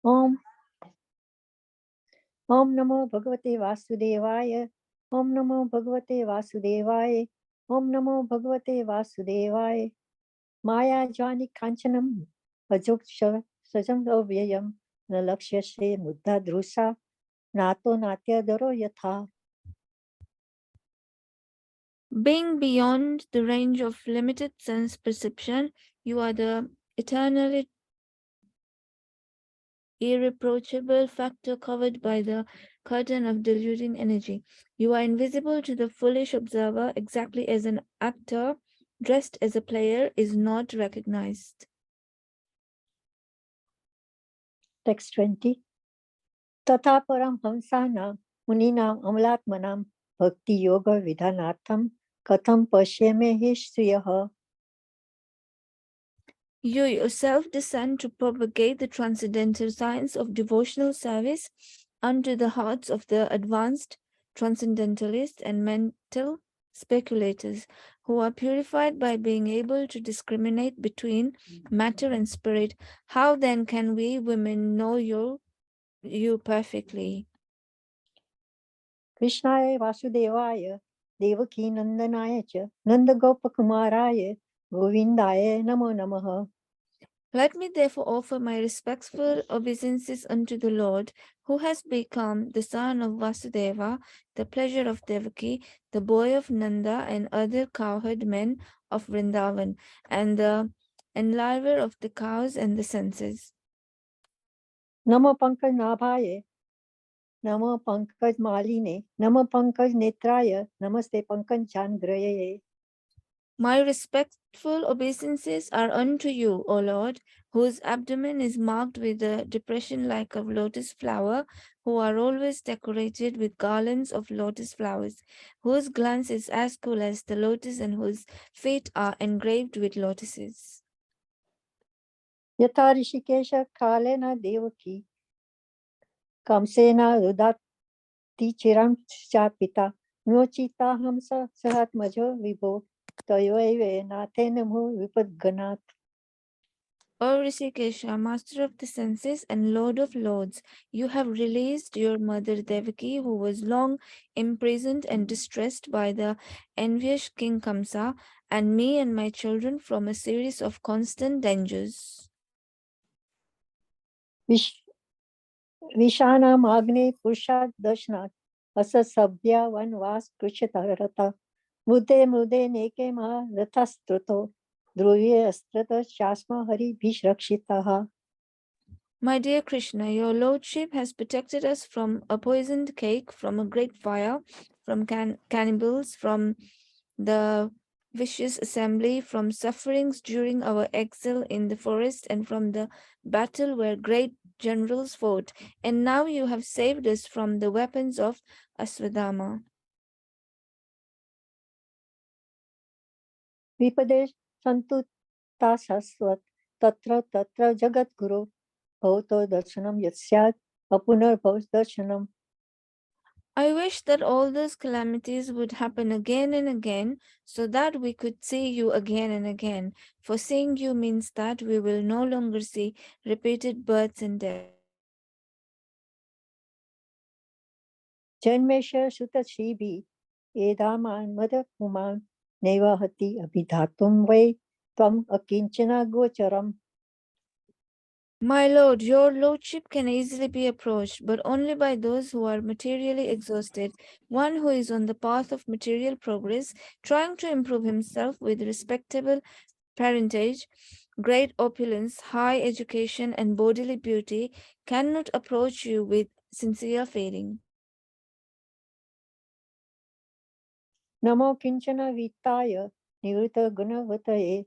Om Om Namo Bhagavate Vasudevaya. Om Namo Bhagavate Vasudevaya. Om Namo Bhagavate Vasudevaya. Maya Jani Kanchanam Ajoksha Sajam Avyayam Nalakshya Se Muddha Drusa Nato Natya Daro Yatha. Being beyond the range of limited sense perception, you are the eternally irreproachable factor covered by the curtain of deluding energy. You are invisible to the foolish observer, exactly as an actor dressed as a player is not recognized. Text 20. Tatha Param Hamsanam Muninam Amlatmanam Bhakti Yoga Vidhanatham Katham Pashyame Sriyaha. You yourself descend to propagate the transcendental science of devotional service unto the hearts of the advanced transcendentalists and mental speculators who are purified by being able to discriminate between matter and spirit. How then can we women know you perfectly? Krishnaya Vasudevaya Devaki Nandanaya Cha Nanda Gopakumaraya Govindaya Namo Namaha. Let me therefore offer my respectful obeisances unto the Lord, who has become the son of Vasudeva, the pleasure of Devaki, the boy of Nanda and other cowherd men of Vrindavan, and the enliver of the cows and the senses. Namo Pankaj Nabhaye Namo Pankaj Maline Namo Pankaj Netraya Namaste Pankaj Chandraye. My respectful obeisances are unto you, O Lord, whose abdomen is marked with a depression like a lotus flower, who are always decorated with garlands of lotus flowers, whose glance is as cool as the lotus, and whose feet are engraved with lotuses. Yatha Rishikesha Kalena Devaki Kamsena Rudati Chiram Chapita Nochita Hamsa Sahat Majo Vibho Tayoeve Nathena Mu Vipadganat. O Rishikesha, master of the senses and lord of lords, you have released your mother Devaki, who was long imprisoned and distressed by the envious King Kamsa, and me and my children from a series of constant dangers. Vishana Magne Pushat Dashnat Asa Sabya Vanvas Kushatarata Mude Mude Neke Ma Rathastruto Dhruvi Astrata Shasma Hari Bhishrakshitaha. My dear Krishna, your lordship has protected us from a poisoned cake, from a great fire, from cannibals, from the vicious assembly, from sufferings during our exile in the forest, and from the battle where great generals fought. And now you have saved us from the weapons of Aswadama. Vipadesh Santu Tasaswat Tatra Tatra Jagat Guru Bhauto Darshanam Yasyat Apunar Bhaus Darshanam. I wish that all those calamities would happen again and again, so that we could see you again and again. For seeing you means that we will no longer see repeated births and deaths. Janmesha Shuta Shibi Edaman Madakuman Nevahati Abhidhatum Vai Tvam Akinchana Gocharam. My lord, your lordship can easily be approached, but only by those who are materially exhausted. One who is on the path of material progress, trying to improve himself with respectable parentage, great opulence, high education, and bodily beauty, cannot approach you with sincere feeling. Namo Kinchana Vitaya Nivrita Gunavataye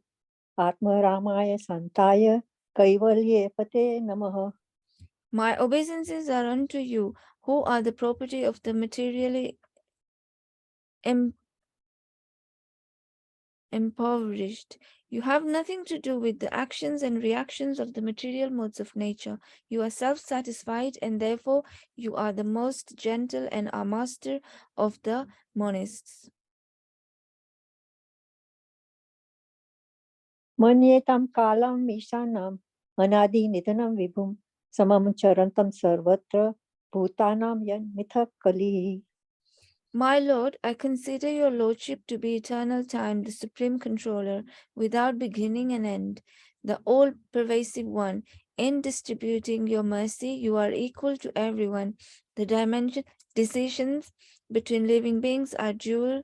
Atma Ramaya Santaya Kaivalye Pate Namaha. My obeisances are unto you, who are the property of the materially em- impoverished. You have nothing to do with the actions and reactions of the material modes of nature. You are self satisfied, and therefore you are the most gentle and are master of the monists. Manyetam Kalam Mishanam Anadi Nitanam Vibhum samam charantam sarvatra bhutanam yan mitha kali. My Lord, I consider your Lordship to be eternal time, the supreme controller, without beginning and end, the all-pervasive one. In distributing your mercy, you are equal to everyone. The decisions between living beings are due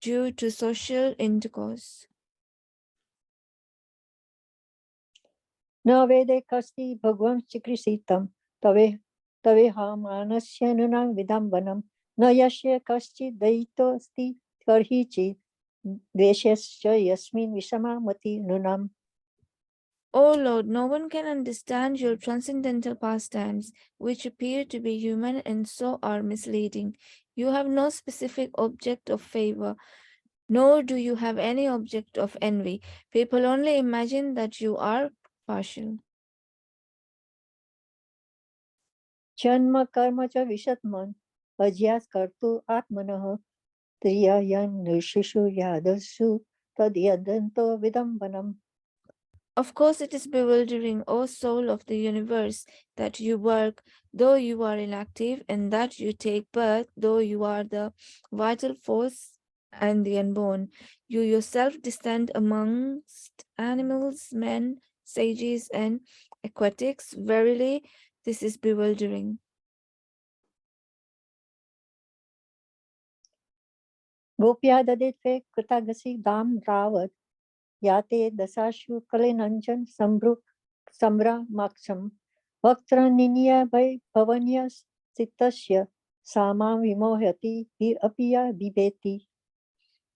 to social intercourse. न वेदे कस्ति भगवं चिकीर्षितं तवे तवे मानस्य नूनां विदम्बनं न यस्य कश्चित् दयितोऽस्ति तर्हि चेत् द्वेषश्च यस्मिन् विषमा मति नूनम्. O Lord, no one can understand your transcendental pastimes, which appear to be human and so are misleading. You have no specific object of favor, nor do you have any object of envy. People only imagine that you are partial. जन्म कर्म च विशत्मन् अज्ञास कर्तु आत्मनः त्रिययन् नृषिषु यादसु तद्यदन्तो विदम्बनम्. Of course, it is bewildering, O soul of the universe, that you work though you are inactive, and that you take birth though you are the vital force and the unborn. You yourself descend amongst animals, men, sages, and aquatics. Verily, this is bewildering. Gopya ददित्वे कृतागसि दाम रावत याते दशाशु कलेनंजन सम्भ्रमाक्षम वक्त्रनिन्य भय भवन्य चित्तस्य सामां विमोहयति हि Apia बिभेति.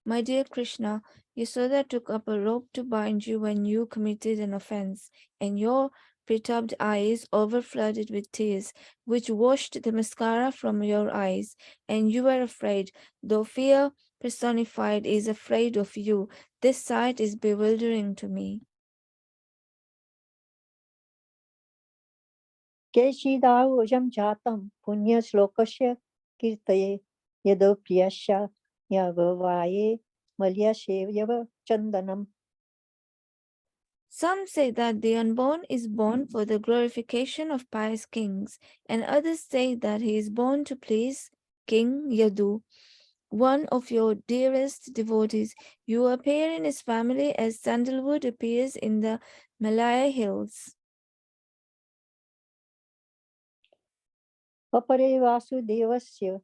My dear Krishna, Yasoda took up a rope to bind you when you committed an offense, and your perturbed eyes overflooded with tears, which washed the mascara from your eyes, and you were afraid, though fear personified is afraid of you. This sight is bewildering to me. केचिदावुजं जातं पुण्यश्लोकस्य कीर्तये यदप्यस्य यववाये मल्यसेव्यव चन्दनम्. Some say that the unborn is born for the glorification of pious kings, and others say that he is born to please King Yadu, one of your dearest devotees. You appear in his family as sandalwood appears in the Malaya hills. अपरे वासुदेवस्य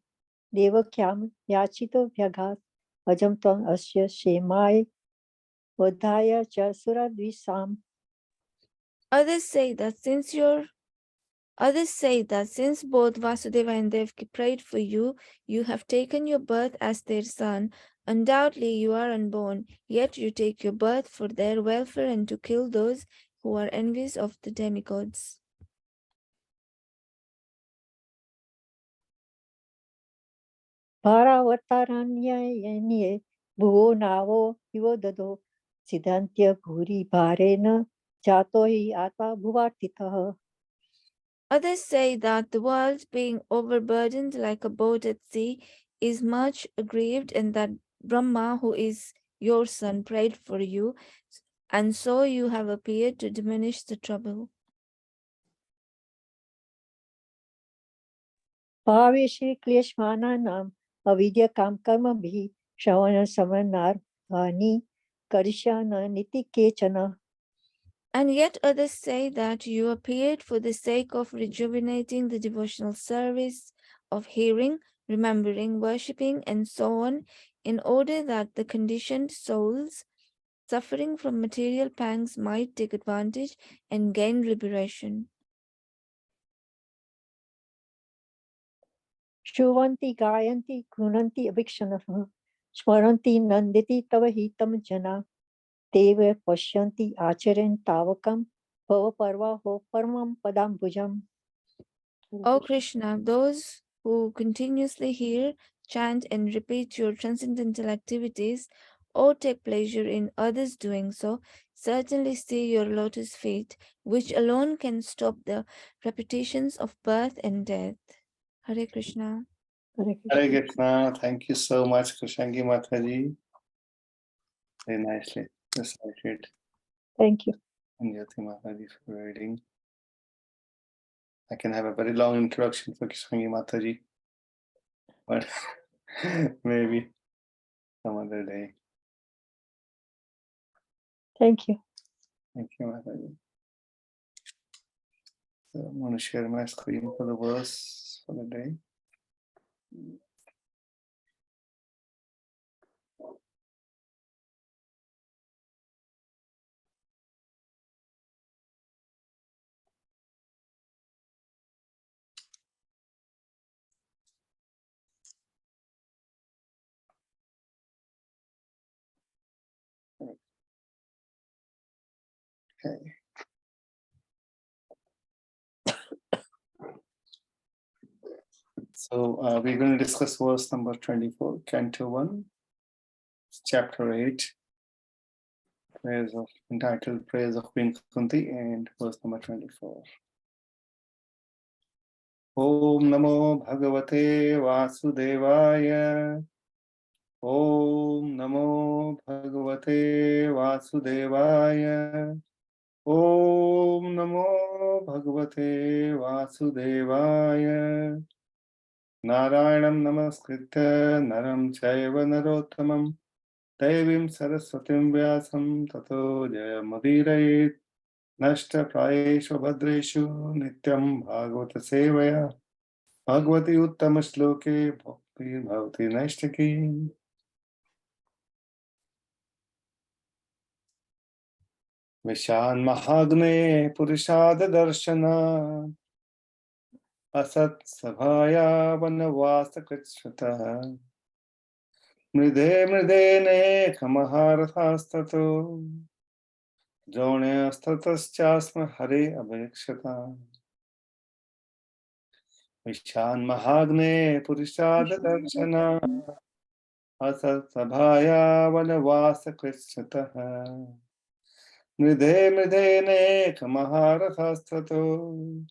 देवक्यां याचितो भ्यगात् अजं त्वम् अस्य क्षेमाय वधाय च सुरद्विषाम्. Others say that since both Vasudeva and Devaki prayed for you, you have taken your birth as their son. Undoubtedly, you are unborn, yet you take your birth for their welfare and to kill those who are envious of the demigods. भारावतारण्ये भुवो नावो इवो ददो सिद्धान्त्य भूरि भारेण जातो हि आत्मा भुवार्थितः. Others say that the world, being overburdened like a boat at sea, is much aggrieved, and that Brahma, who is your son, prayed for you, and so you have appeared to diminish the trouble. भावेशे क्लेशमानानाम् अविद्यकां कर्मभिः श्रवणसमनार्थानि करिष्यामीति केचन. And yet others say that you appeared for the sake of rejuvenating the devotional service of hearing, remembering, worshipping, and so on, in order that the conditioned souls suffering from material pangs might take advantage and gain liberation. श्रुवन्ति गायन्ति गृह्णन्ति अभीक्षणः स्मरन्ति नन्दिति तव हितं जना तेव पश्यन्ति आचरन् तावकं भवपर्वाहो परमं पदाम्बुजम्. O Krishna, those who continuously hear, chant, and repeat your transcendental activities, or take pleasure in others doing so, certainly see your lotus feet, which alone can stop the repetitions of birth and death. Hare Krishna. Hare Hare Krishna. Krishna. Thank you so much, Krishangi Mataji. Very nicely recited. Thank you. And Yati Mataji for reading. I can have a very long introduction for Krishnagi Mataji, but maybe some other day. Thank you. Thank you, Mataji. So I'm going to share my screen for the verse for the day. Okay. So we're going to discuss verse number 24, Canto 1, Chapter 8, entitled Prayers of Queen Kunti, and verse number 24. Om Namo Bhagavate Vasudevaya. Om Namo Bhagavate Vasudevaya. Om Namo Bhagavate Vasudevaya. Narayanam Namaskritya Naram Chaiva Narottamam Devim Saraswatim Vyasam Tato Jayamudirayet Nashta Prayeshu Bhadreshu Nityam Bhagavata Sevaya Bhagavati Uttama Shloke Bhakti Bhavati Nashtaki. Vishan Mahagne Purishad Darshana Asat Sabhaya Vanavasa Krishata Mridhe Mridene Kamaharathastato Jone Astataschasma Hare Abhikshata Vishan Mahagne Purishad Darshana Asat Sabhaya Vanavasa Krishata Mridhe Mridene Kamaharathastato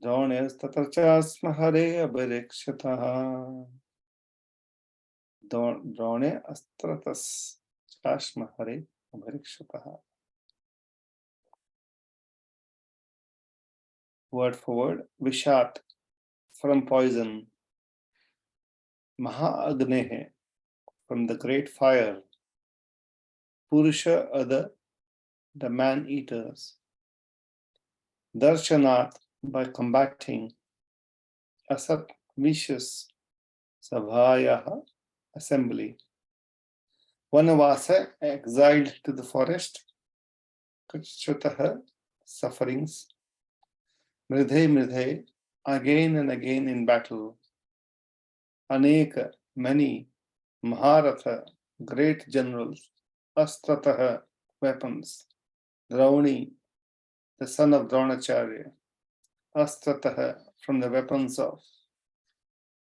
Dronestatarchasma Hare Abhirikshataha. Drone Astratas Chasma Hare Abhirikshataha. Word for word, Vishat, from poison. Mahaagnehe, from the great fire. Purusha Ada, the man-eaters. Darshanat, by combating. Asat, vicious. Sabhayaha, assembly. Vanavasa, exiled to the forest. Kachchataha, sufferings. Mridhe Mridhe, again and again in battle. Aneka, many. Maharatha, great generals. Astrataha, weapons. Drauni, the son of Dronacharya. Astrataha, from the weapons of.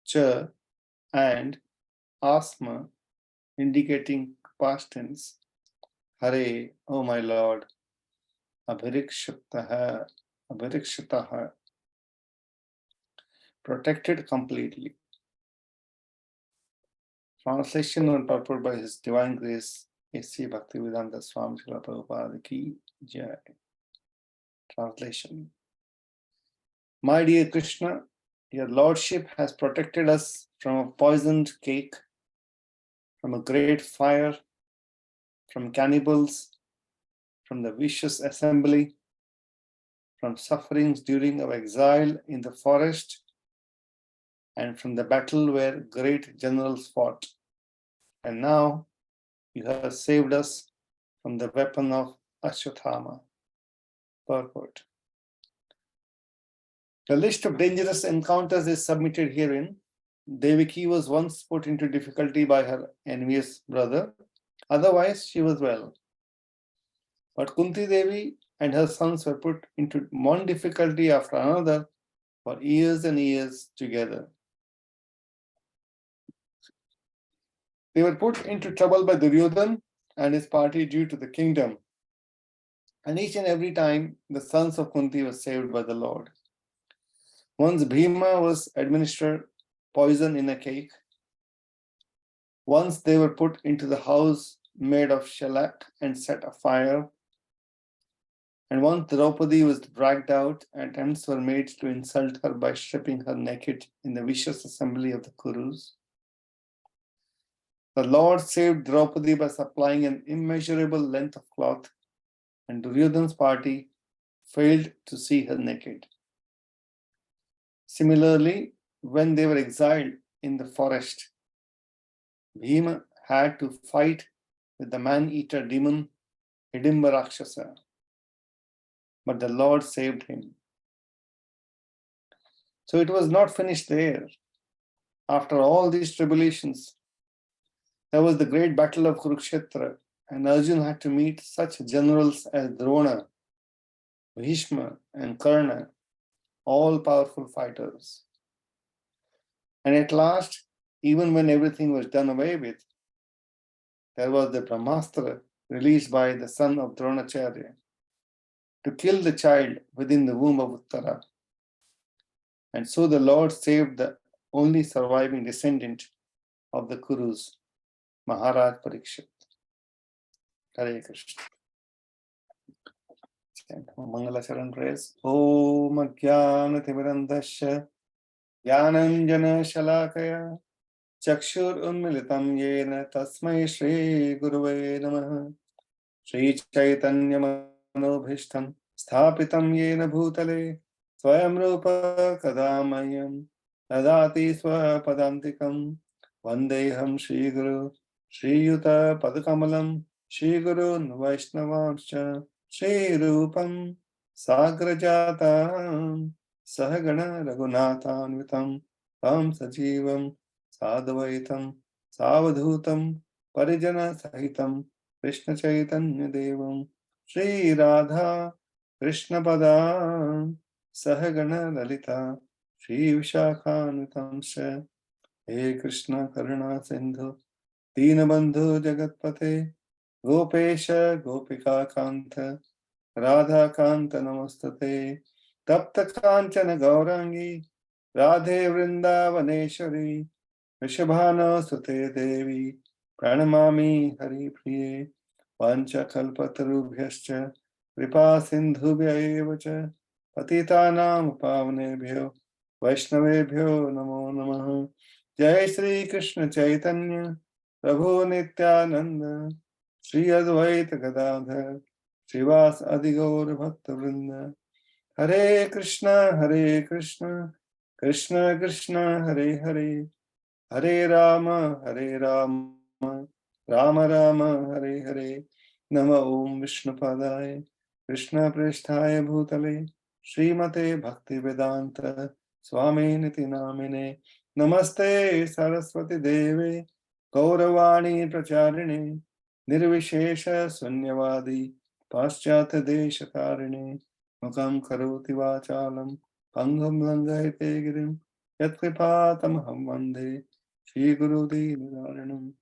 Cha, and. Asma, indicating past tense. Hare, O my Lord. Abhirikshataha, Abhirikshataha, protected completely. Translation and purport by His Divine Grace, A.C. Bhaktivedanta Swami Srila Prabhupada Ki Jai. Translation. My dear Krishna, your Lordship has protected us from a poisoned cake, from a great fire, from cannibals, from the vicious assembly, from sufferings during our exile in the forest, and from the battle where great generals fought. And now you have saved us from the weapon of Ashwatthama. Purport. The list of dangerous encounters is submitted herein. Devaki was once put into difficulty by her envious brother. Otherwise, she was well. But Kunti Devi and her sons were put into one difficulty after another for years and years together. They were put into trouble by Duryodhan and his party due to the kingdom. And each and every time, the sons of Kunti were saved by the Lord. Once Bhima was administered poison in a cake. Once they were put into the house made of shellac and set afire. And once Draupadi was dragged out, attempts were made to insult her by stripping her naked in the vicious assembly of the Kurus. The Lord saved Draupadi by supplying an immeasurable length of cloth, and Duryodhana's party failed to see her naked. Similarly, when they were exiled in the forest, Bhima had to fight with the man-eater demon Hidimba Rakshasa, but the Lord saved him. So it was not finished there. After all these tribulations, there was the great battle of Kurukshetra, and Arjuna had to meet such generals as Drona, Bhishma, and Karna, all powerful fighters. And at last, even when everything was done away with, there was the Brahmastra released by the son of Dronacharya to kill the child within the womb of Uttara. And so the Lord saved the only surviving descendant of the Kurus, Maharaj Parikshit. Hare Krishna. Mangala Charan prayers. Om Jnana Timirandasya Jnananjana Shalakaya Chakshur Unmilitam Yena Tasmai Shri Gurave Namaha Shri Chaitanya Manobhishtam Sthapitam Yena Bhutale Swayam Rupa Kadamayam Dadati Swapadantikam Vandeham Shri Guru Shri Yuta Padakamalam Shri Guru Vaishnavanscha Shri Rupam Sagrajatam Sahagana Raghunathanvitam Tam Sajivam Sadvaitam Savadhutam Parijana Sahitam Krishna Chaitanya Devam Shri Radha Krishna Pada Sahagana Lalita Shri Vishakhanutam Sha He Krishna Karuna Sindhu Dinabandhu Jagatpate Gopesha Gopika Kanta Radha Kanta Namastate Tapta Kanchana Gaurangi Radhe Vrindavaneshwari Vishabhana Sute Devi Pranamami Hari Priye Vancha Kalpatarubhyascha Kripa Sindhubhya evacha Patitanam Pavanebhyo Vaishnavebhyo Namo Namaha Jai Shri Krishna Chaitanya Prabhu Nityananda Shri Advaita Gadadhar Srivas Adigaur Bhakta Vrinda Hare Krishna Krishna Krishna Hare Hare Hare Rama Rama Rama Hare Hare Nama Om Vishnupadaya Krishna Prishthaya Bhutale Srimate Bhakti Vedanta Swami Niti Namine Namaste Saraswati Deve Gauravani Pracharine Nirvishesha Sunyavadi Paschata Deshakarine Mukam Karoti Vachalam Pangam Langayate Girim Yatkripatamaham Vande Shri Guru Devaranam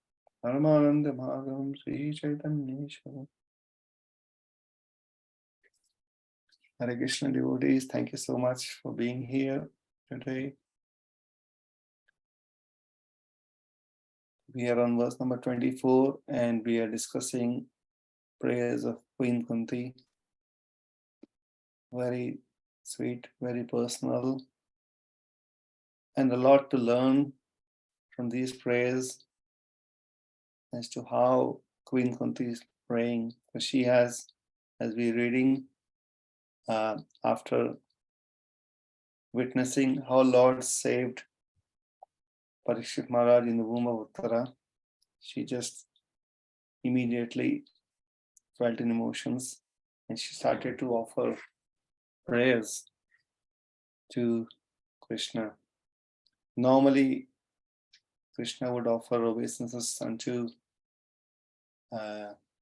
Paramananda Bhagam Sri Chaitanya Ishwaram. Hare Krishna devotees, thank you so much for being here today. We are on verse number 24 and we are discussing prayers of Queen Kunti. Very sweet, very personal, and a lot to learn from these prayers as to how Queen Kunti is praying. Because she has, as we're reading, after witnessing how Lord saved Parikshit Maharaj in the womb of Uttara, she just immediately felt in emotions and she started to offer prayers to Krishna. Normally, Krishna would offer obeisances unto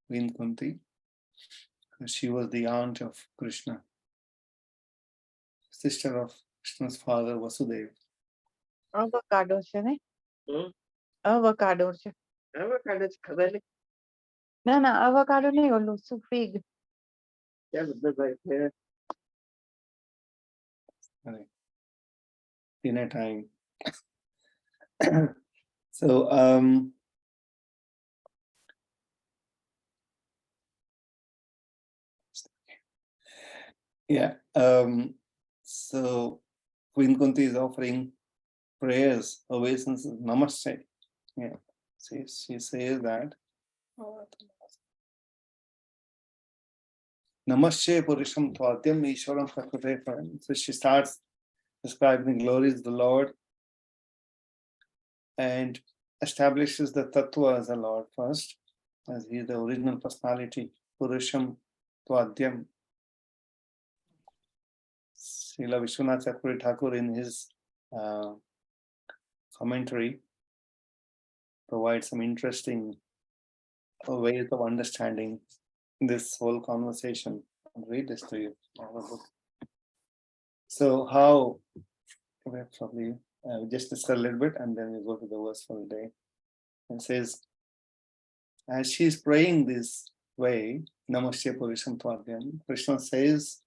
Queen Kunti, because she was the aunt of Krishna, sister of Krishna's father Vasudeva. Avocado છે ને avocado છે avocado જ ખબર નહીં ના avocado નહીં ઓલું શું fig Dinner time. So Yeah. So Queen Kunti is offering prayers, obeisances, namaste. Yeah. She says that namaste Purusham Tvadyam Ishwaram Prakrite. So she starts describing the glories of the Lord and establishes the Tattva as the Lord first, as he is the original personality, Purusham Tvadyam. Srila Vishwanath Chakravarti Thakur in his commentary provides some interesting ways of understanding this whole conversation. I'll read this to you. So how, probably just discuss a little bit and then we go to the verse for the day. It says, as she's praying this way, Namaste Purusham Tvadyam, Krishna says,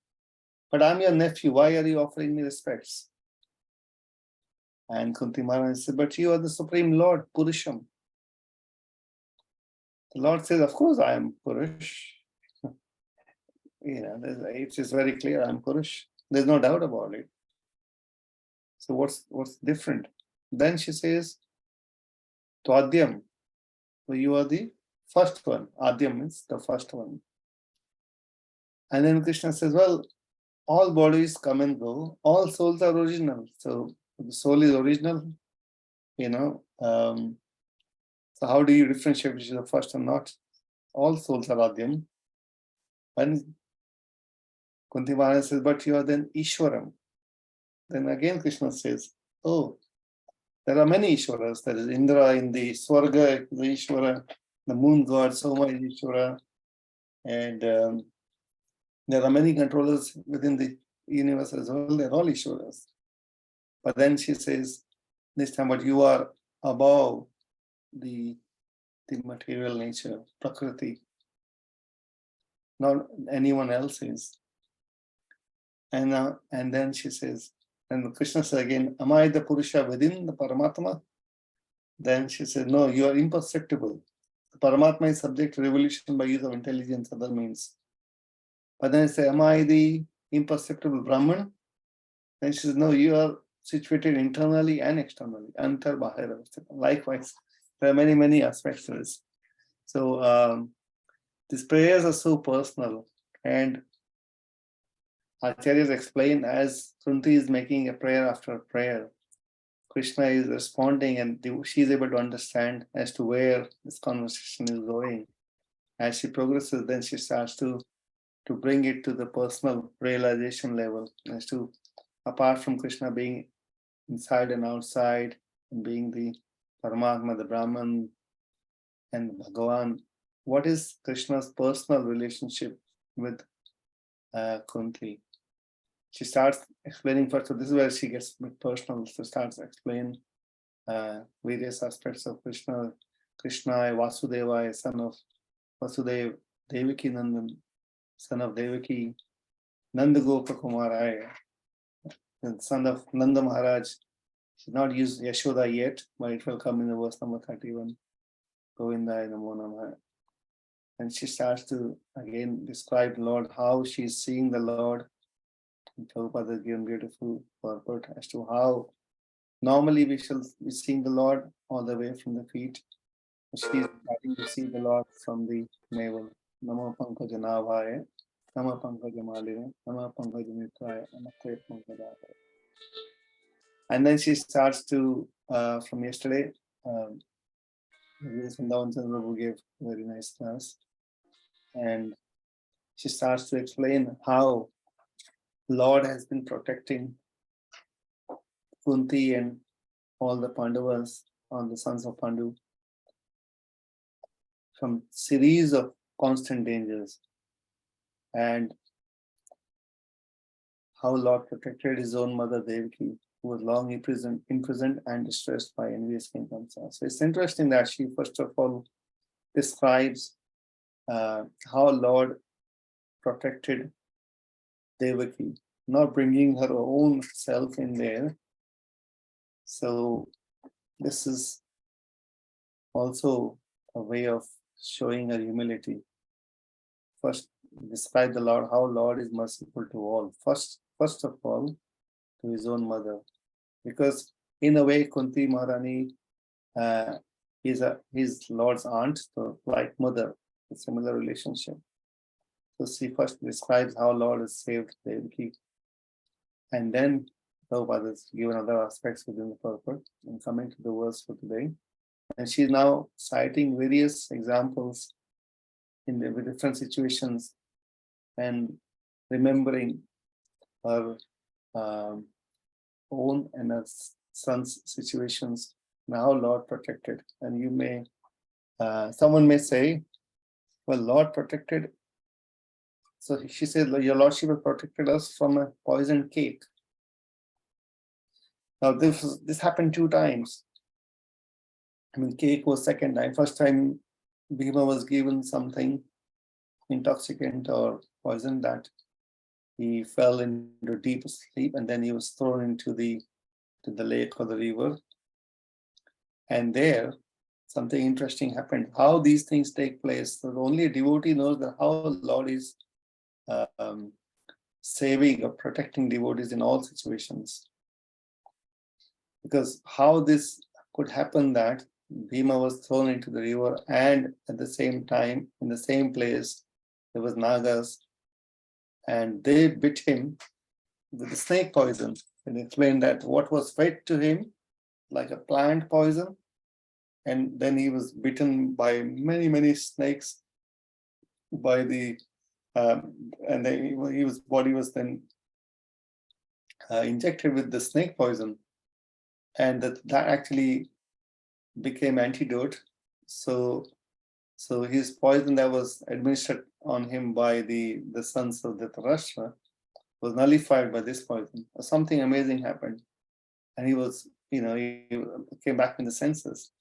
but I'm your nephew, why are you offering me respects? And Kunti Maharani said, but you are the Supreme Lord, Purusham. The Lord says, of course I am Purush. It is very clear, I'm Purush. There's no doubt about it. So what's different? Then she says, Tvadyam, so you are the first one. Adyam means the first one. And then Krishna says, well, all bodies come and go, all souls are original. So the soul is original, so how do you differentiate which is the first and not? All souls are Adyam. When Kunti Maharani says, but you are then Ishwaram. Then again Krishna says, oh, there are many Ishwaras. There is Indra in the Swarga, the Ishwara, the moon god, Soma is Ishwara, and there are many controllers within the universe as well. They're all Ishwaras. But then she says, this time, but you are above the material nature, Prakriti. Not anyone else is. And then she says, and Krishna says again, am I the Purusha within the Paramatma? Then she said, no, you are imperceptible. The Paramatma is subject to revolution by use of intelligence, other means. But then I say, am I the imperceptible Brahman? Then she says, no, you are situated internally and externally. Antar Bahira. Likewise, there are many, many aspects to this. So these prayers are so personal, and Acharyas explain as Kunti is making a prayer after a prayer, Krishna is responding and she is able to understand as to where this conversation is going. As she progresses, then she starts to bring it to the personal realization level as to, apart from Krishna being inside and outside and being the Paramatma, the Brahman and Bhagavan, what is Krishna's personal relationship with Kunti? She starts explaining first, so this is where she gets a bit personal, so starts explaining various aspects of Krishna. Krishna, Vasudeva, son of Vasudeva, Devaki Nandan, son of Devaki, Nanda Gopa Kumaraya, the son of Nanda Maharaj. She's not used Yashoda yet, but it will come in the verse number 31. Govindaya Namo Namah. And she starts to again describe Lord, how she's seeing the Lord. And Prabhupada has given beautiful purport as to how normally we shall be seeing the Lord all the way from the feet. She is starting to see the Lord from the navel. Namo Pankaja Navaya, Namo Pankaja Maline, Namo Pankaja Mitraya, Namaste Pankajaya. And then she starts to, from yesterday, Vrindavan Prabhu gave a very nice class. And she starts to explain how Lord has been protecting Kunti and all the Pandavas, all the sons of Pandu, from series of constant dangers, and how Lord protected his own mother Devaki, who was long imprisoned and distressed by envious King Kamsa. So it's interesting that she first of all describes how Lord protected Devaki, not bringing her own self in there. So this is also a way of showing her humility. First, describe the Lord, how Lord is merciful to all. First of all, to his own mother, because in a way, Kunti Maharani is his Lord's aunt, so like mother, a similar relationship. So she first describes how Lord has saved Devaki, and then Prabhupada has given other aspects within the purport. And coming to the verse for today, and she's now citing various examples in the different situations and remembering her own and her son's situations, and how Lord protected. And you may, someone may say, well, Lord protected. So she said, your Lordship has protected us from a poisoned cake. Now this happened 2 times. I mean, cake was second time. First time, Bhima was given something intoxicant or poison that he fell into deep sleep, and then he was thrown into the lake or the river. And there, something interesting happened. How these things take place, so only a devotee knows that how Lord is saving or protecting devotees in all situations. Because how this could happen that Bhima was thrown into the river, and at the same time, in the same place, there was Nagas, and they bit him with the snake poison, and explained that what was fed to him like a plant poison, and then he was bitten by many snakes by the and then his body was then injected with the snake poison, and that actually became antidote. So his poison that was administered on him by the sons of Dhritarashtra was nullified by this poison. Something amazing happened, and he was, he came back in the senses.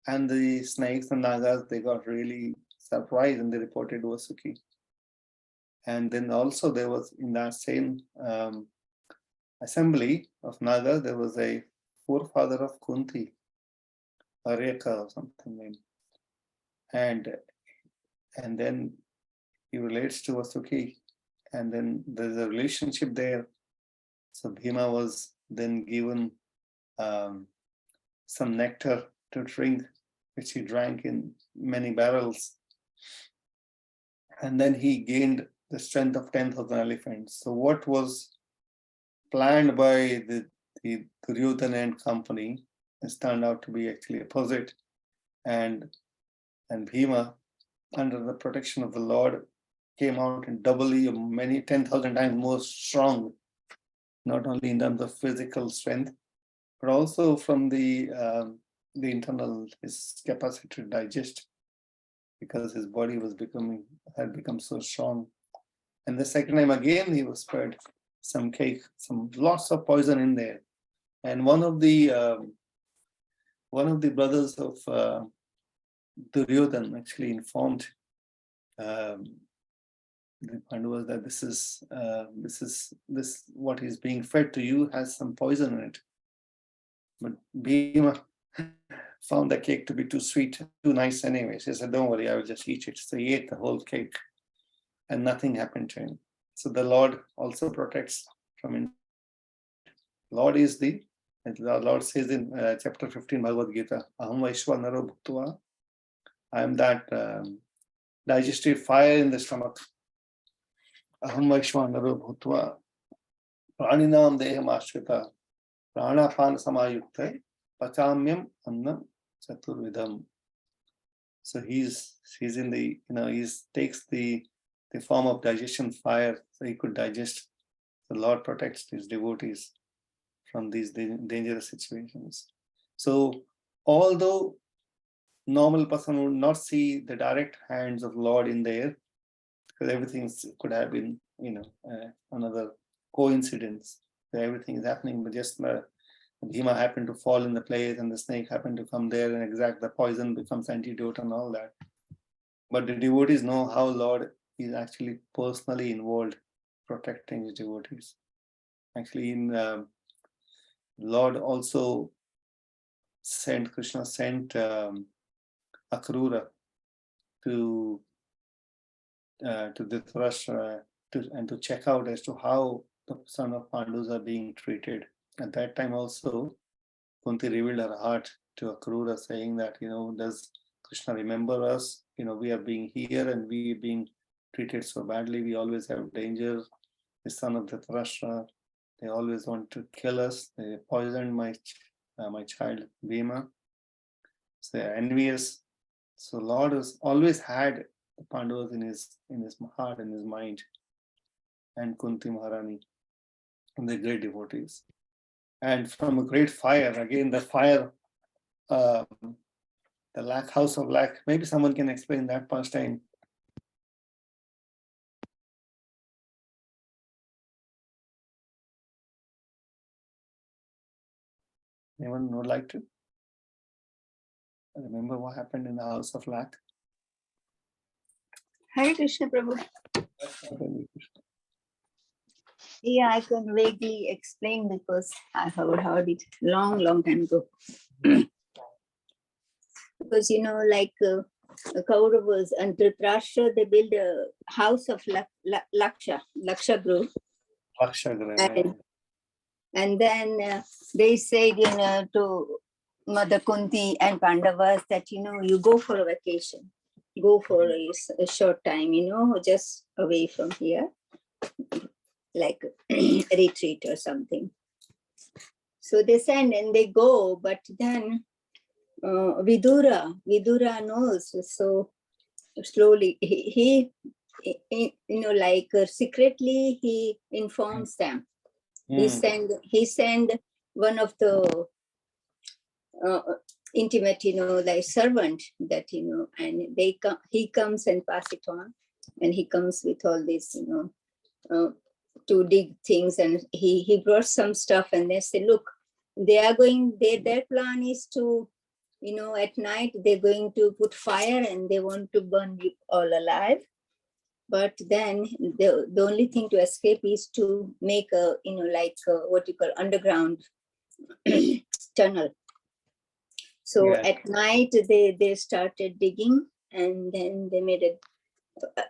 And the snakes and nagas, they got really surprised, and they reported Vasuki. And then also there was, in that same assembly of nagas, there was a forefather of Kunti, Aryaka or something named. And then he relates to Vasuki, and then there's a relationship there. So Bhima was then given some nectar to drink, which he drank in many barrels. And then he gained the strength of 10,000 elephants. So what was planned by the Duryodhana and company has turned out to be actually opposite. And Bhima, under the protection of the Lord, came out in doubly, many 10,000 times more strong, not only in terms of physical strength, but also from the internal, his capacity to digest, because his body had become so strong. And the second time again, he was fed some cake, lots of poison in there. And one of the brothers of Duryodhana actually informed the Pandavas that this what is being fed to you has some poison in it. But Bhima found the cake to be too sweet, too nice anyways. He said, don't worry, I will just eat it. So he ate the whole cake, and nothing happened to him. So the Lord also protects from it. Lord says in chapter 15 Bhagavad Gita, Aham Vaishvanaro Bhuktva, I am that digestive fire in the stomach. Aham Vaishvanaro Bhuktva, Praninam Deham Ashrita, Pranapan Samayukta, Pachamyam Annam Chaturvidam. So he's in the, he takes the form of digestion fire, so he could digest. The Lord protects his devotees from these dangerous situations. So although normal person would not see the direct hands of Lord in there, because everything could have been, another coincidence. So everything is happening, but just Bhima happened to fall in the place, and the snake happened to come there and exact the poison, becomes antidote and all that. But the devotees know how Lord is actually personally involved, protecting his devotees. Actually, in Lord also Krishna sent Akrura to to Dhritarashtra to check out as to how the son of Pandus are being treated. At that time also, Kunti revealed her heart to Akrura, saying that, does Krishna remember us? We are being here and we are being treated so badly. We always have danger. The son of Dhritarashtra, they always want to kill us. They poisoned my child Bhima. So they're envious. So Lord has always had the Pandavas in his heart and his mind, and Kunti Maharani, and the great devotees. And from a great fire, again the fire, the house of lac. Maybe someone can explain that pastime. Anyone would like to remember what happened in the house of lac? Hare Krishna, Prabhu. Yeah, I can vaguely explain because I have heard it long time ago. Because, like Kauravas and Dhritarashtra, they build a house of Laksha Group. And then they said, to Mother Kunti and Pandavas that, you go for a vacation, go for a short time, just away from here, like a retreat or something. So they send and they go, but then Vidura knows. So slowly he secretly he informs them. He send one of the intimate, like servant that, and he comes and pass it on, and he comes with all this, to dig things, and he brought some stuff, and they say, look, they are going, their plan is to, at night they're going to put fire and they want to burn you all alive. But then the only thing to escape is to make a, what you call underground tunnel. So at night they started digging, and then they made it.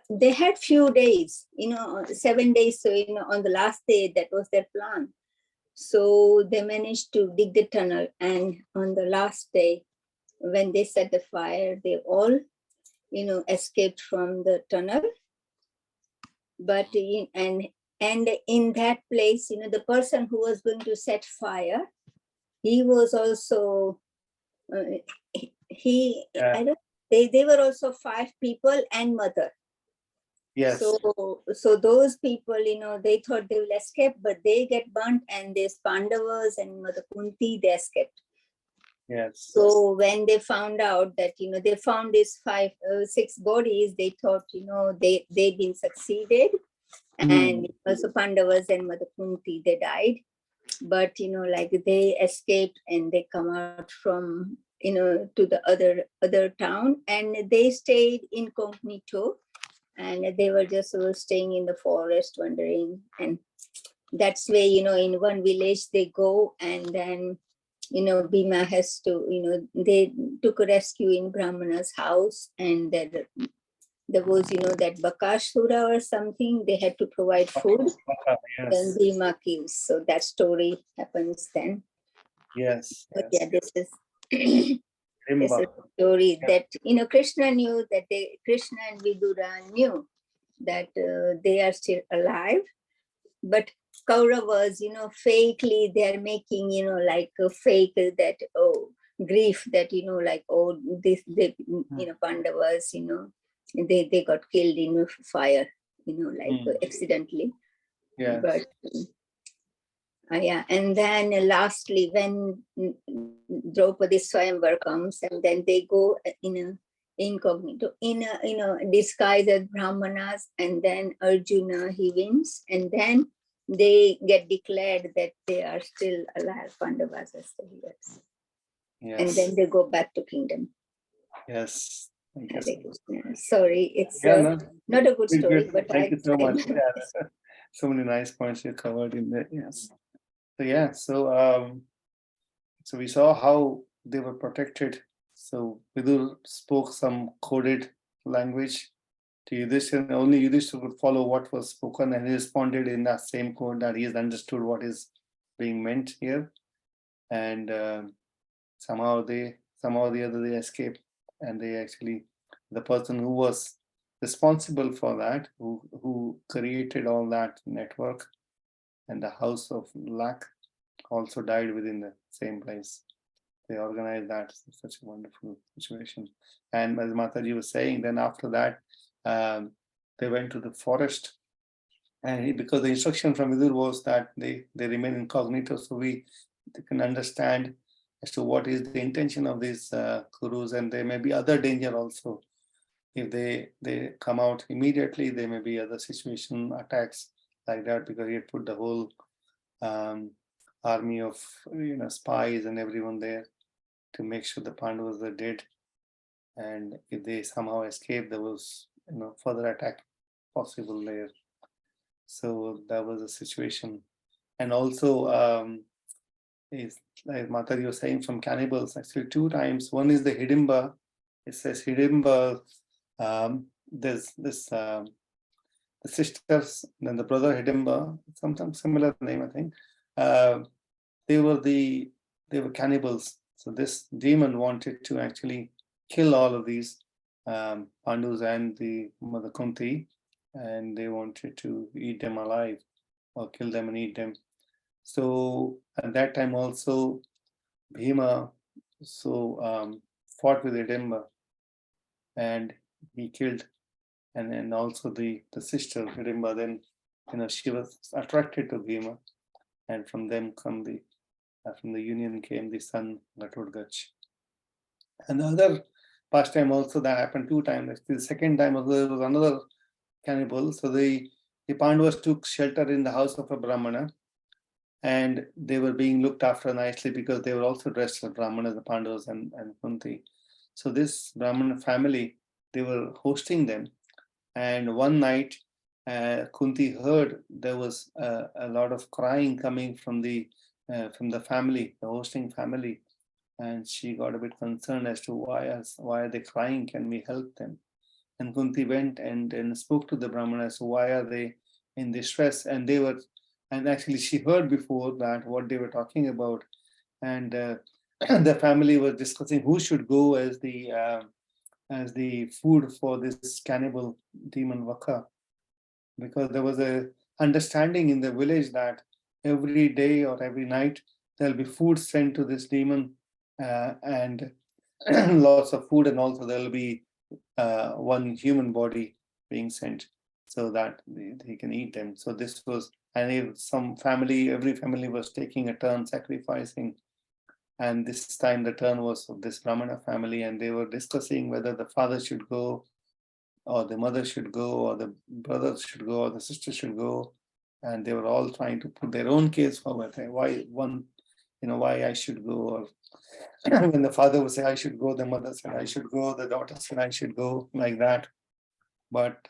They had few days, 7 days. So, on the last day, that was their plan. So they managed to dig the tunnel. And on the last day, when they set the fire, they all, escaped from the tunnel. But, and in that place, the person who was going to set fire, he was also, they were also 5 people and mother. Yes. So those people, they thought they will escape, but they get burnt, and there's Pandavas and Mother Kunti, they escaped. Yes. So when they found out that, they found these 6 bodies, they thought, they've been succeeded. And also Pandavas and Mother Kunti, they died. But, they escaped and they come out from, to the other town, and they stayed incognito. And they were just staying in the forest, wandering. And that's where, in one village they go, and then, Bhima has to, they took a rescue in Brahmana's house, and there was, that Bakashura or something, they had to provide food. Yes. Then Bhima kills. So that story happens then. Yes. But yeah, this is this is a story that, Krishna knew that Krishna and Vidura knew that they are still alive. But Kauravas, fakely they're making, like a fake that, grief that, they, Pandavas, they got killed in fire, accidentally. Yes. But yeah, and then lastly, when Draupadi Swayamvar comes, and then they go in a incognito, in a disguise as Brahmanas, and then Arjuna, he wins, and then they get declared that they are still alive, Pandavas are still here. Yes. And then they go back to kingdom. Yes. Thank you. Sorry, it's not a good story, but thank you so much. Yeah. So many nice points you covered in there. Yes. So yeah, so we saw how they were protected. So Vidur spoke some coded language to Yudhishthira, only Yudhishthira could follow what was spoken, and he responded in that same code that he has understood what is being meant here. And somehow the other they escaped, and they actually, the person who was responsible for that, who created all that network and the house of luck, also died within the same place. They organized that. Such a wonderful situation. And as Mataji was saying, then after that, they went to the forest, and because the instruction from Vidur was that they remain incognito, so they can understand as to what is the intention of these gurus, and there may be other danger also. If they come out immediately, there may be other situation attacks like that, because he had put the whole army of spies and everyone there to make sure the Pandavas were dead. And if they somehow escaped, there was further attack possible there. So that was the situation. And also, is like Mataji was saying, from cannibals, actually 2 times. One is the Hidimba. It says Hidimba, there's this the sisters, then the brother Hidimba, sometimes similar name, I think. They were cannibals. So this demon wanted to actually kill all of these Pandus and the Mother Kunti, and they wanted to eat them alive or kill them and eat them. So at that time also, Bhima fought with Hidimba, and he killed, and then also the sister Hidimba, then she was attracted to Bhima, and from them from the union came the son Ghatotkacha. And the other pastime also that happened 2 times. The second time also there was another cannibal. So the Pandavas took shelter in the house of a Brahmana, and they were being looked after nicely because they were also dressed as Brahmanas, the Pandavas and Kunti. So this Brahmana family, they were hosting them, and one night Kunti heard there was a lot of crying coming from the family, the hosting family, and she got a bit concerned as to why are they crying? Can we help them? And Kunti went and spoke to the Brahmanas. Why are they in distress? And actually she heard before that what they were talking about, and the family was discussing who should go as the food for this cannibal demon Vaka, because there was a understanding in the village that every day or every night there'll be food sent to this demon, and lots of food, and also there'll be one human body being sent so that he can eat them. So this was, and every family was taking a turn sacrificing, and this time the turn was of this Brahmana family, and they were discussing whether the father should go, or the mother should go, or the brother should go, or the sister should go, and they were all trying to put their own case forward. Why I should go, or when the father would say I should go, the mother said I should go, the daughter said I should go, like that. But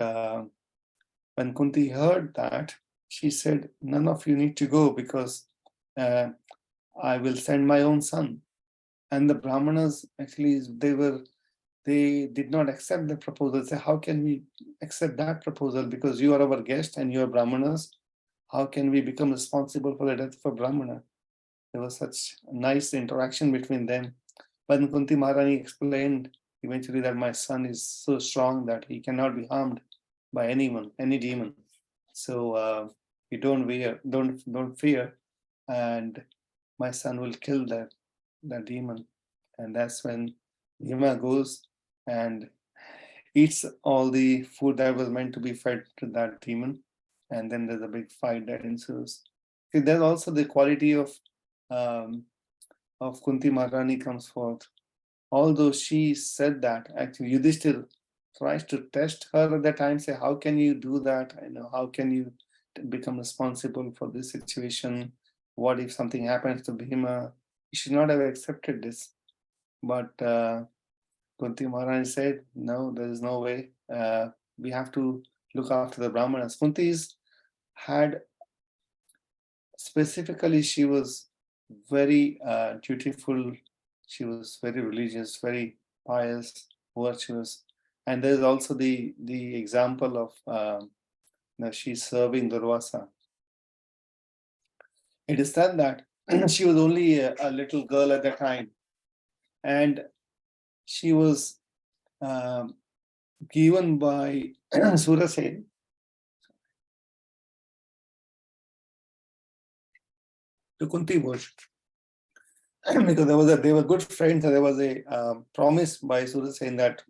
when Kunti heard that, she said, none of you need to go, because I will send my own son. And the Brahmanas, actually, they did not accept the proposal. Say, how can we accept that proposal? Because you are our guest and you are Brahmanas. How can we become responsible for the death of a Brahmana? There was such a nice interaction between them. But Kunti Maharani explained eventually that my son is so strong that he cannot be harmed by anyone, any demon. So you don't fear, and my son will kill the demon. And that's when Bhima goes and eats all the food that was meant to be fed to that demon, and then there's a big fight that ensues. There's also the quality of Kunti Maharani comes forth. Although she said that, actually Yudhishthira tries to test her at that time, say, how can you do that? How can you become responsible for this situation? What if something happens to Bhima? You should not have accepted this. But Kunti Maharani said, no, there is no way. We have to look after the Brahmanas. Kunti's had, specifically, she was very dutiful. She was very religious, very pious, virtuous. And there's also the example of she's serving Durvasa. It is said that she was only a little girl at the time, and she was given by Surasen to Kunti Bhoj. Because they were good friends, and there was a promise by Surasen that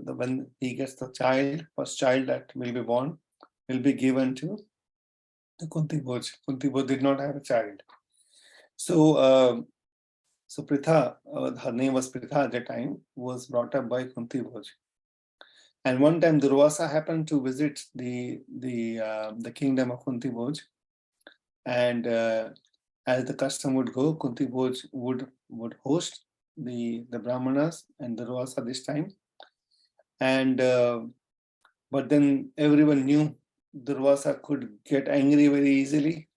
when he gets the first child that will be born, will be given to Kunti Bhoj. Kunti Bhoj did not have a child. So Pritha, her name was Pritha at the time, was brought up by Kunti Bhoj. And one time Durvasa happened to visit the kingdom of Kunti Bhoj, and as the custom would go, Kunti Bhoj would host the Brahmanas and Durvasa this time. And but then everyone knew Durvasa could get angry very easily,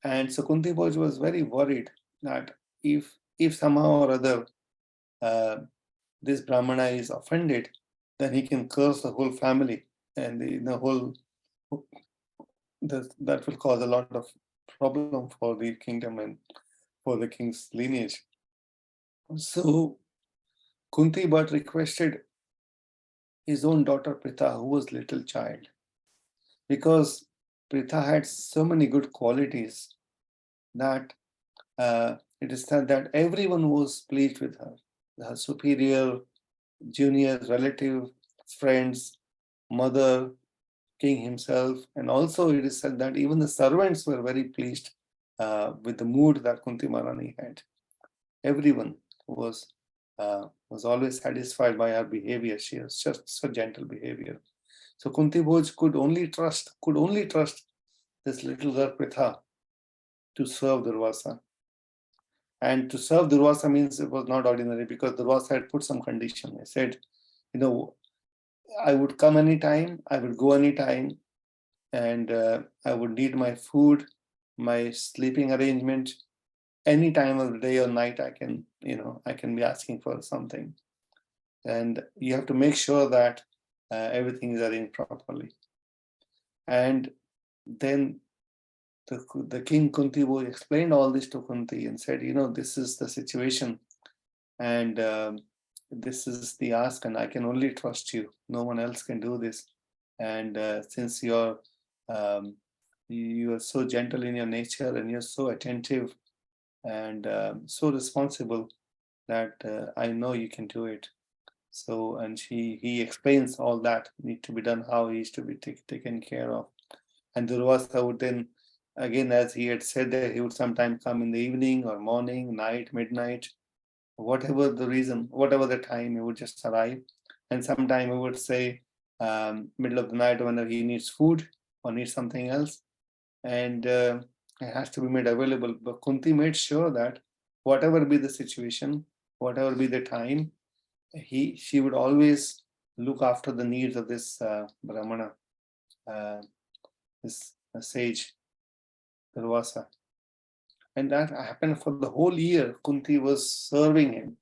and so Kunti Bhoj was very worried that if somehow or other this Brahmana is offended, then he can curse the whole family, and the whole that will cause a lot of problem for the kingdom and for the king's lineage. So Kunti but requested his own daughter Pritha, who was little child, because Pritha had so many good qualities that it is said that everyone was pleased with her. Her superior, junior, relative, friends, mother, king himself, and also it is said that even the servants were very pleased with the mood that Kunti Maharani had. Everyone was always satisfied by her behavior. She has just so gentle behavior. So Kunti Bhoj could only trust this little girl Pritha to serve Durvasa. And to serve Durvasa means it was not ordinary, because Durvasa had put some condition. He said, I would come anytime, I would go anytime, and I would need my food, my sleeping arrangement, any time of the day or night. I can be asking for something, and you have to make sure that everything is arranged properly. And then the king Kunti Bhoj explained all this to Kunti and said, this is the situation, and this is the ask, and I can only trust you. No one else can do this. And since you are so gentle in your nature, and you're so attentive and so responsible, that I know you can do it. So, and he explains all that need to be done, how he is to be taken care of. And Durvasa would then, again, as he had said, that he would sometimes come in the evening or morning, night, midnight, whatever the reason, whatever the time, he would just arrive. And sometime he would say, middle of the night, whenever he needs food or needs something else, and it has to be made available. But Kunti made sure that whatever be the situation, whatever be the time, she would always look after the needs of this Brahmana, this sage, Durvasa. And that happened for the whole year. Kunti was serving him,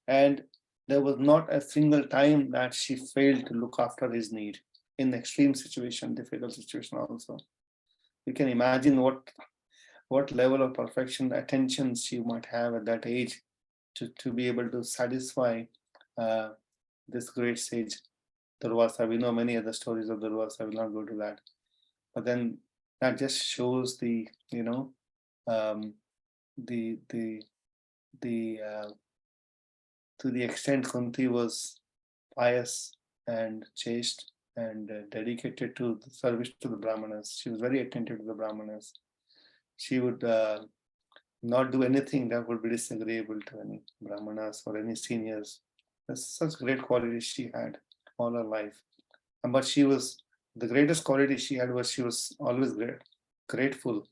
and there was not a single time that she failed to look after his need in extreme situation, difficult situation also. You can imagine what level of perfection, attention she might have at that age to be able to satisfy this great sage, Durvasa. We know many other stories of Durvasa. I will not go to that. But then that just shows the to the extent Kunti was pious and chaste and dedicated to the service to the Brahmanas. She was very attentive to the Brahmanas. She would not do anything that would be disagreeable to any Brahmanas or any seniors. That's such great qualities she had all her life. But the greatest quality she had was she was always grateful.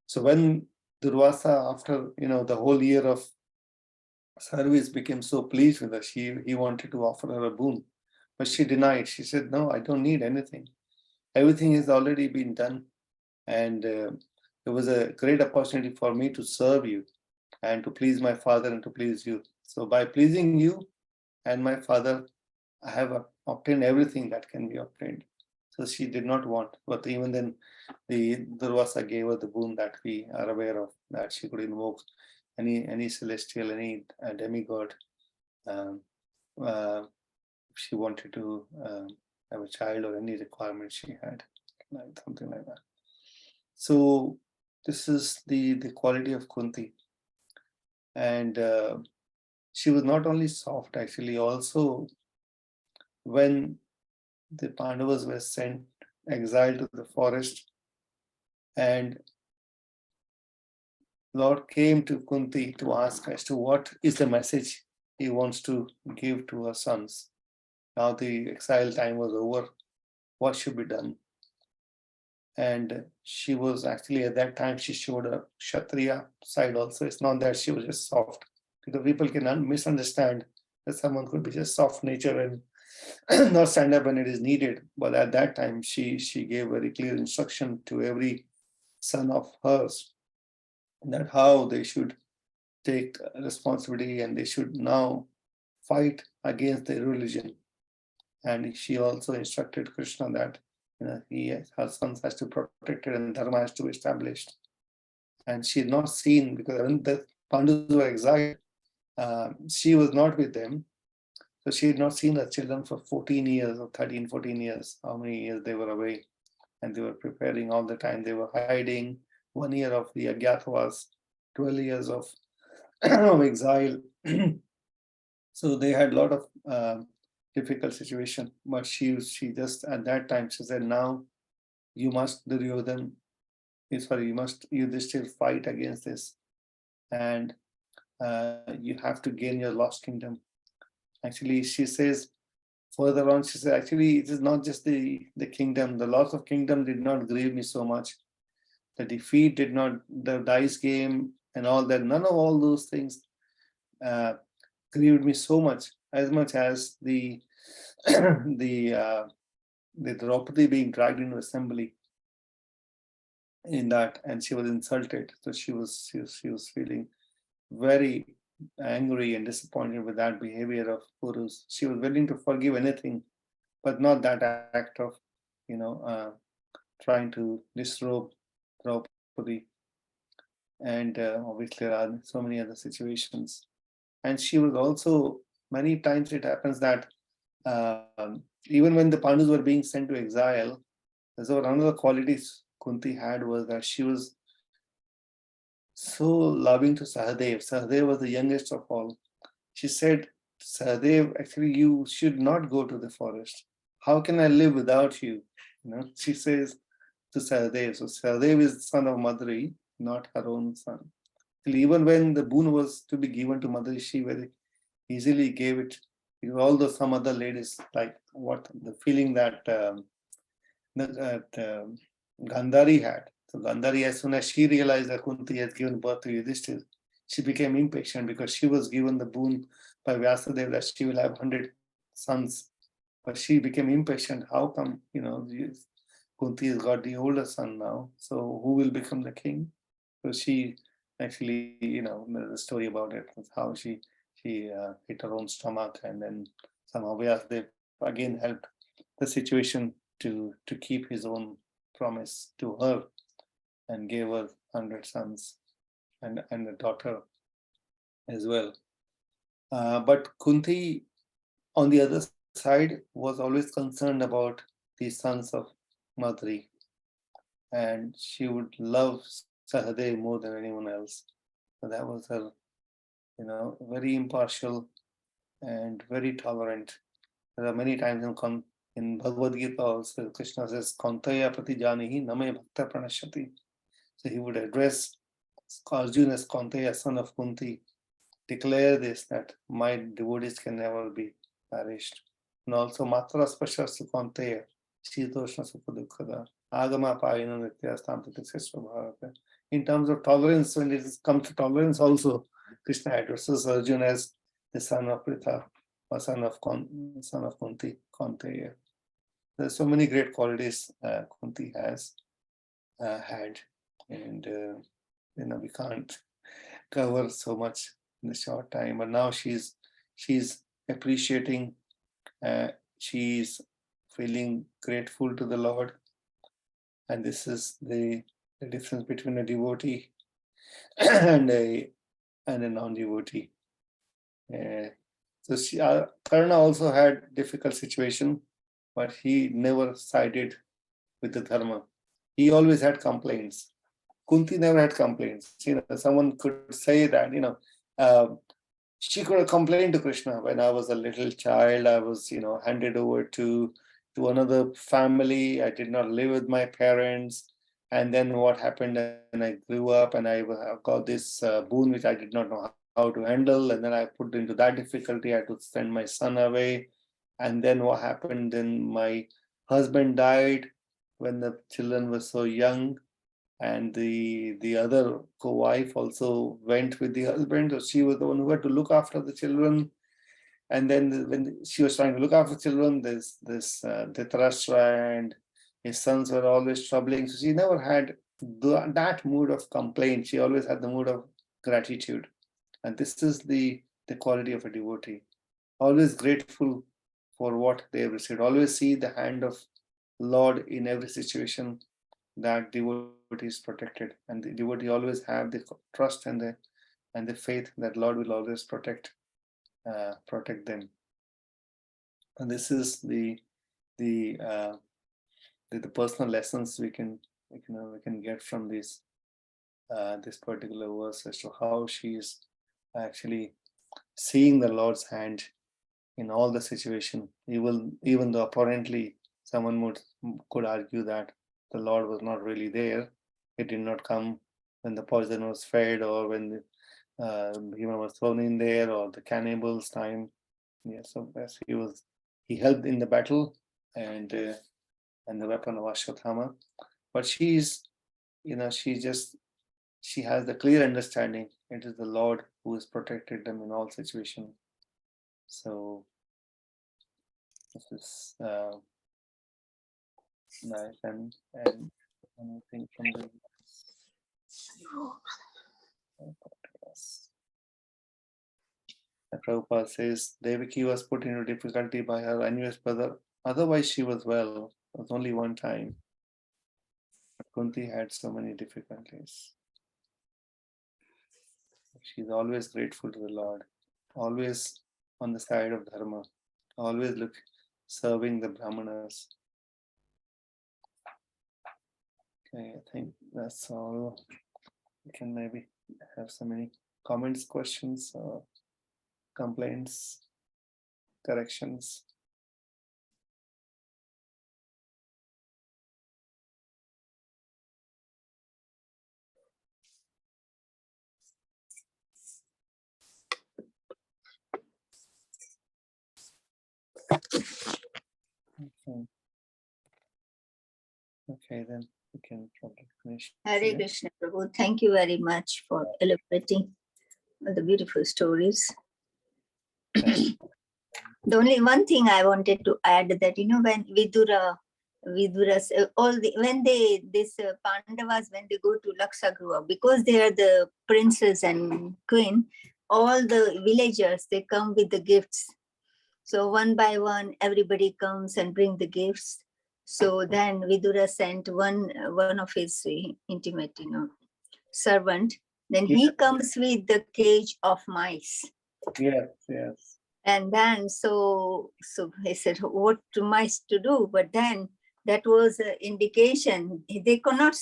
So when Durvasa, after the whole year of service, became so pleased with her, he wanted to offer her a boon, but she denied. She said, "No, I don't need anything. Everything has already been done, and it was a great opportunity for me to serve you and to please my father and to please you. So by pleasing you and my father, I have obtained everything that can be obtained. So she did not want, but even then, the Durvasa gave her the boon that we are aware of, that she could invoke any celestial, any demigod. If she wanted to have a child or any requirement she had, like something like that. So this is the quality of Kunti, and she was not only soft, actually, also when the Pandavas were sent exiled to the forest, and Lord came to Kunti to ask as to what is the message he wants to give to her sons. Now the exile time was over. What should be done? And she was actually, at that time, she showed a Kshatriya side also. It's not that she was just soft, because people can misunderstand that someone could be just soft nature and not stand up when it is needed. But at that time, she gave very clear instruction to every son of hers that how they should take responsibility and they should now fight against their religion. And she also instructed Krishna that her sons has to be protected and dharma has to be established. And she had not seen, because when the Pandavas were exiled, she was not with them. So she had not seen her children for 14 years or 13, 14 years, how many years they were away. And they were preparing all the time. They were hiding. 1 year of the Agyatavas, 12 years of exile. So they had a lot of difficult situation. But she just, at that time, she said, now you must, Duryodhan, you must, still fight against this. And you have to gain your lost kingdom. Actually, she says, further on, she said, actually, it is not just the kingdom. The loss of kingdom did not grieve me so much. The defeat did not, the dice game and all that, none of all those things grieved me so much as the the Draupadi being dragged into assembly in that, and she was insulted. So she was feeling very angry and disappointed with that behavior of Purus. She was willing to forgive anything, but not that act of, trying to disrobe Draupadi. And obviously there are so many other situations. And she was also, many times it happens that even when the Pandus were being sent to exile, so one of the qualities Kunti had was that she was so loving to Sahadev. Sahadev was the youngest of all. She said, Sahadev, actually, you should not go to the forest. How can I live without you? She says to Sahadev. So Sahadev is the son of Madri, not her own son. Even when the boon was to be given to Madri, she very easily gave it. Although some other ladies, like what the feeling that Gandhari had. So Gandhari, as soon as she realized that Kunti had given birth to Yudhishthir, she became impatient because she was given the boon by Vyasadeva that she will have 100 sons. But she became impatient. How come, Kunti has got the older son now, so who will become the king? So she actually, there's a story about it, how she hit her own stomach, and then somehow Vyasadeva again helped the situation to keep his own promise to her, and gave her 100 sons and a daughter as well. But Kunti, on the other side, was always concerned about the sons of Madri, and she would love Sahadev more than anyone else. So that was her, very impartial and very tolerant. There are many times in Bhagavad Gita also, Krishna says, Kantaya prati janihi name bhakta pranashyati. So he would address Arjuna as Kantaya, son of Kunti, declare this, that my devotees can never be perished. And also Matra Spasha Sukantaya, Shitoshna Sukhadukkhada, Agama Payana Nityastanta Bharata. In terms of tolerance, when it comes to tolerance also, Krishna addresses Arjuna as the son of Pritha, or son of Kunti, Kantaya. There's so many great qualities Kunti has had, and we can't cover so much in a short time. But now she's appreciating she is feeling grateful to the Lord. And this is the difference between a devotee and a non-devotee. So Karna also had difficult situation, but he never sided with the dharma. He always had complaints. Kunti never had complaints. Someone could say that, she could have complained to Krishna. When I was a little child, I was, handed over to another family. I did not live with my parents. And then what happened when I grew up and I got this boon, which I did not know how to handle. And then I put into that difficulty. I had to send my son away. And then what happened? Then my husband died when the children were so young. And the other co-wife also went with the husband. So she was the one who had to look after the children. And then when she was trying to look after children, this Dhritarashtra and his sons were always troubling. So she never had that mood of complaint. She always had the mood of gratitude. And this is the quality of a devotee. Always grateful for what they have received. Always see the hand of Lord in every situation. That devotee is protected, and the devotee always have the trust and the faith that Lord will always protect them. And this is the personal lessons we can get from this particular verse as to how she is actually seeing the Lord's hand in all the situation, even though apparently someone could argue that the Lord was not really there. It did not come when the poison was fed or when the Bhima was thrown in there or the cannibals' time. Yeah, so yes, he helped in the battle and the weapon of Ashwatthama. But she has the clear understanding. It is the Lord who has protected them in all situations. So this is nice and anything from the Prabhupada says Devaki was put into difficulty by her envious brother. Otherwise, she was well. It was only one time. But Kunti had so many difficulties. She's always grateful to the Lord, always on the side of Dharma, always serving the Brahmanas. Okay, I think that's all. We can maybe have so many comments, questions, or complaints, corrections. Okay, then we can probably finish. Hare Krishna, Prabhu. Thank you very much for elaborating all the beautiful stories. The only one thing I wanted to add that, when Vidura, Pandavas, when they go to Laksagruha, because they are the princess and queen, all the villagers, they come with the gifts. So one by one, everybody comes and bring the gifts. So then Vidura sent one of his intimate, servant. Then he comes with the cage of mice. Yes. And then so he said, what mice to do? But then that was an indication. He could not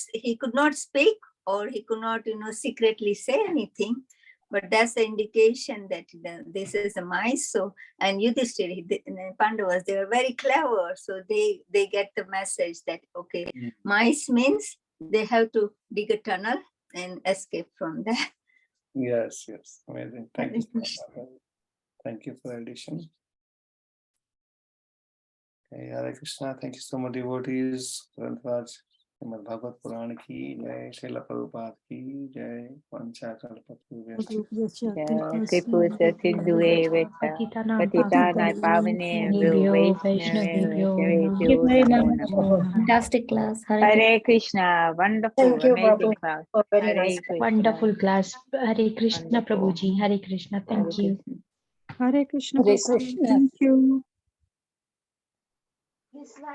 speak, or he could not, secretly say anything. But that's the indication that this is a mice. So, and Yudhishthira, the Pandavas, they are very clever. So they get the message that, okay, mice means they have to dig a tunnel and escape from there. Yes. Amazing. Thank you. Thank you for the addition. Okay, Hare Krishna. Thank you so much, devotees. Grantaraj, Srimad Bhagavad Purana ki jai, Srila Prabhupada ki jai, Vancha Kalpatru Kripusa Sindhuve Patitanai Pavane Vaishnave Namo. Fantastic class. Hare Krishna, wonderful, Thank you, amazing Prabhu. class. Oh, very Hare nice. Krishna. Wonderful class. Hare Krishna, Wonderful. Prabhuji. Hare Krishna. Thank Hare you. Krishna. Hare Krishna. Hare Prabhu. Krishna. Thank you. His life